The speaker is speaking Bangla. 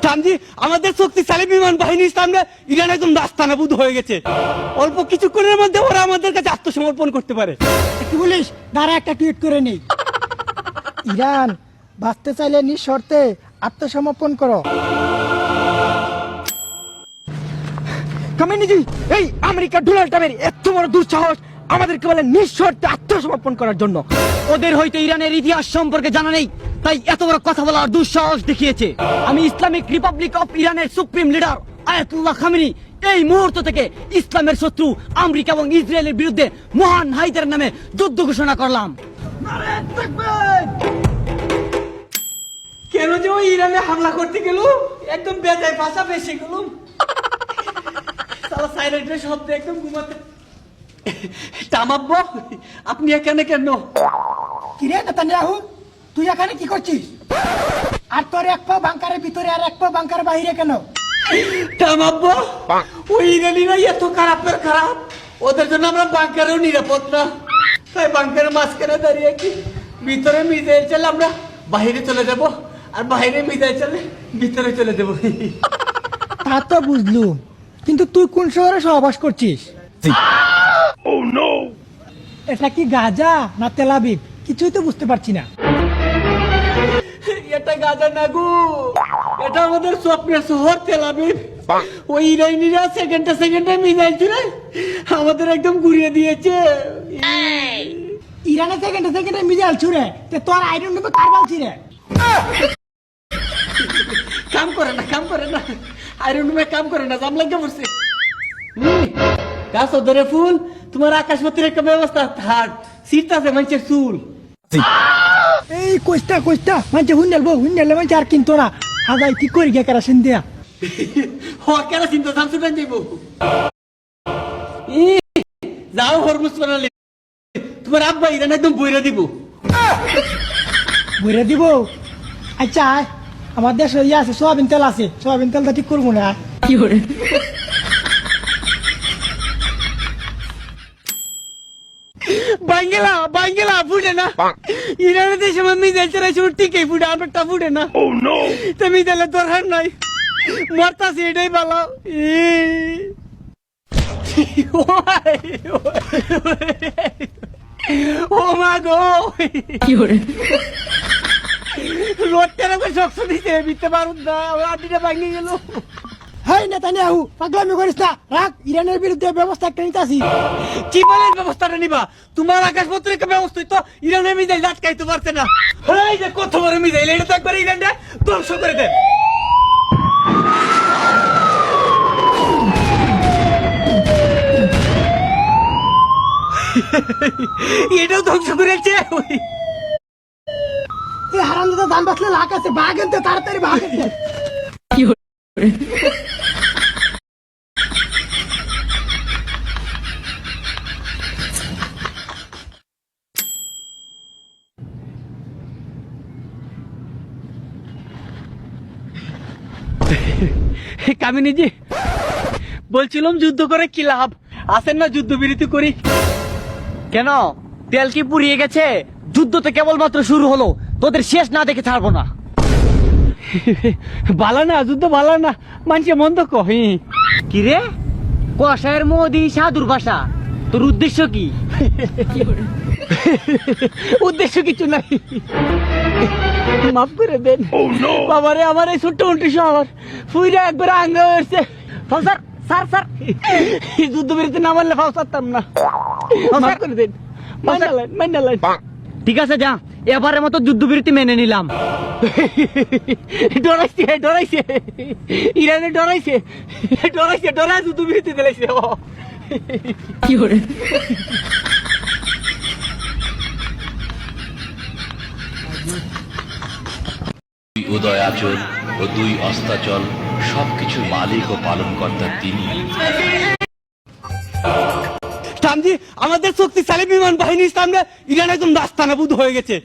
স্বামীজি, আমাদের শক্তিশালী বিমান বাহিনীর সামনে ইরান একদম রাস্তানাবুদ হয়ে গেছে। অল্প কিছুক্ষণের মধ্যে ওরা আমাদের কাছে আত্মসমর্পণ করতে পারে। কি বলিস? দাঁড়া, একটা টুইট করে নেই। ইরান বাঁচতে চাইলে নিঃশর্তে আত্মসমর্পণ করো। কমিউনিটি, এই আমেরিকা ডোনাল্ড ট্রাম্পের এত বড় দুঃসাহস আমাদেরকে বলে নিঃশর্তে আত্মসমর্পণ করার জন্য। ওদের হয়তো ইরানের ইতিহাস সম্পর্কে জানা নেই, তাই এত বড় কথা বলার দুঃসাহস দেখিয়েছে। আমি ইসলামিক রিপাবলিক অফ ইরানের সুপ্রিম লিডার আয়াতুল্লাহ খামেনি এই মুহূর্ত থেকে ইসলামের শত্রু আমেরিকা এবং ইসরায়েলের বিরুদ্ধে মহান হাইদের নামে যুদ্ধ ঘোষণা করলাম। কেন যে ওই ইরানে হামলা করতে গেল, একদম বেজায় ভাষা বেশি গেল। সালা সাইরেন্টের শব্দে একদম ঘুমাতে। তামাব্বো, আপনি এখানে কেন? কিরে নেতানিয়াহু, তুই এখানে কি করছিস? আর তোর এক পা বাংকারের ভিতরে আর এক পা বাংকারের বাইরে কেন? তামাব্বো, ওই ইরানিরা এত খারাপ, ওদের জন্য আমরা বাংকারেও নিরাপদ না। তাই বাংকারের মাঝখানে দাঁড়িয়ে কি ভিতরে মিসাইল চলে আমরা বাইরে চলে যাব, আর বাইরে মিসাইল চলে ভিতরে চলে দেবো। তা তো বুঝলুম, কিন্তু তুই কোন শহরে সহবাস করছিস? এটা কি গাজা না তেলাবিব? কিছুই তো বুঝতে পারছি না। এটা গাজা না গো, এটা আমাদের স্বপ্নের শহর তেল আবিব। ওই ইরানিরা সেকেন্ডে মিসাইল ছুড়ে আমাদের একদম ঘুরিয়ে দিয়েছে। ইরানে সেকেন্ডে মিজাইল ছুড়ে, তে তোর আইরন ডোমে কার বালছি রে? কাম করে না আয়রন রুমে কাম করে না, জাম লাগে পড়ছে। গাছ ধরে ফুল, তোমার আকাশপতির একটা ব্যবস্থা থাক, সিট আছে মানুষের চুল। এই কইস্তা মানে হুন্ডালবে মানে আর কিনতো না। আগাই কি করি গে কেরাসিন দিয়া? কেনা চিন্তা সামসুটান যাইব। যাও হরমুজ বানালে তোমার আব্বা ইরান একদম বইরা দিব। বইরে দিব? আচ্ছা আয়, আমার দেশে ইয়ে আছে, সোয়াবিন তেল আছে, সোয়াবিন তেলটা ঠিক করবো না। কি করে? বাঙ্গেলা ফুটে না। ইরানের দেশে মিসাইল চড়াইছে, ঠিকই ফুটে, আমারটা ফুটে না। তো মিসাইলের দরকার নাই, মরতাছে এটাই ভালো। ও মা গো, কি করে? রোডটার আমাকে শক্ত দিতে বিতে পারুন না, আমার আটিটা ভাঙে গেল। হাই নেতানিয়াহু, পাগলামি করিস না, রাখ। ইরানের বিরুদ্ধে ব্যবস্থা একটা নিতে আসি। কি বলেন ব্যবস্থাটা নিবা? তোমার আকাশপত্রিকা ব্যবস্থা তো ইরানের মিসাইল আটকাইতে পারছে না। এই যে কত বড় মিসাইল, এটা তো একবার ইরানটা ধ্বংস করে দেন। এটাও ধ্বংস করেছে। এই হারামজাদা দাম বাঁচলে লাখ আছে, বাঘ আনতে তাড়াতাড়ি বাঘ আনতে। কি করে? কামিনীজি, বলছিলাম যুদ্ধ করে কি লাভ? আসেন না যুদ্ধ বিরতি করি। কেন, তেল কি পুড়িয়ে গেছে? যুদ্ধ তো কেবলমাত্র শুরু হলো, তোদের শেষ না দেখে ছাড়বো না। ভালো না যুদ্ধ, ভালো না, মানুষে মন্দ কহি। কি রে, কষায়ের মোদি সাধুর ভাষা, তোর উদ্দেশ্য কি? উদ্দেশ্য কিছু নাই, মাফ করে দেন বাবারে। আমার এই ছোট্ট উল্টি শহর ফুইরা একবার আঙ্গা হয়েছে। ফাউসার, স্যার যুদ্ধ বিরতি না মানলে ফাও সারতাম না, মাফ করে দেন। মাইন্ডালাইন ঠিক আছে, যা, এবারের মতো যুদ্ধবিরতি মেনে নিলাম। ডরাইছে ইরানে, ডরাইছে যুদ্ধ বিরতি দিলাইছে। কি করে? উদয়াচল ও দুই অস্তাচল সবকিছুর মালিক ও পালনকর্তা তিনি। স্বামীজি, আমাদের শক্তিশালী বিমান বাহিনীর সামনে ইরান একদম রাস্তানাবুদ হয়ে গেছে।